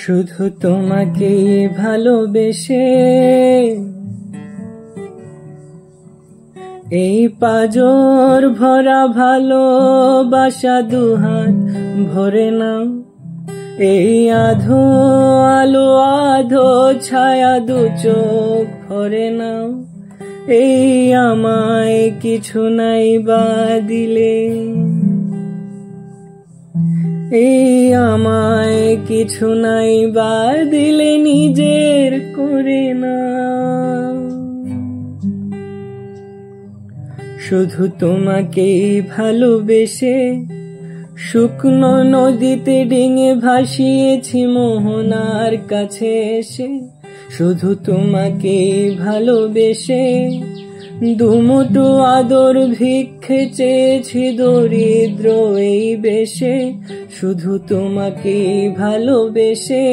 শুধু তোমাকে ভালোবেসে এই পাজর ভরা ভালোবাসা দুহাত ভরে নাও। এই আধো আলো আধো ছায়া দু চোখ ভরে নাও। এই আমায় কিছু নাই বা দিলে, এই আমায় কিছু নাই বা দিলে নিজের করে নাও। শুধু তোমাকেই ভালোবেসে শুকনো নদীতে ডিঙে ভাসিয়েছি মোহনার কাছে এসে। শুধু তোমাকেই ভালোবেসে দুমুঠো আদর ভিক্ষে চেয়েছি দরিদ্র এই বেশে। শুধু তোমাকেই ভালোবেসে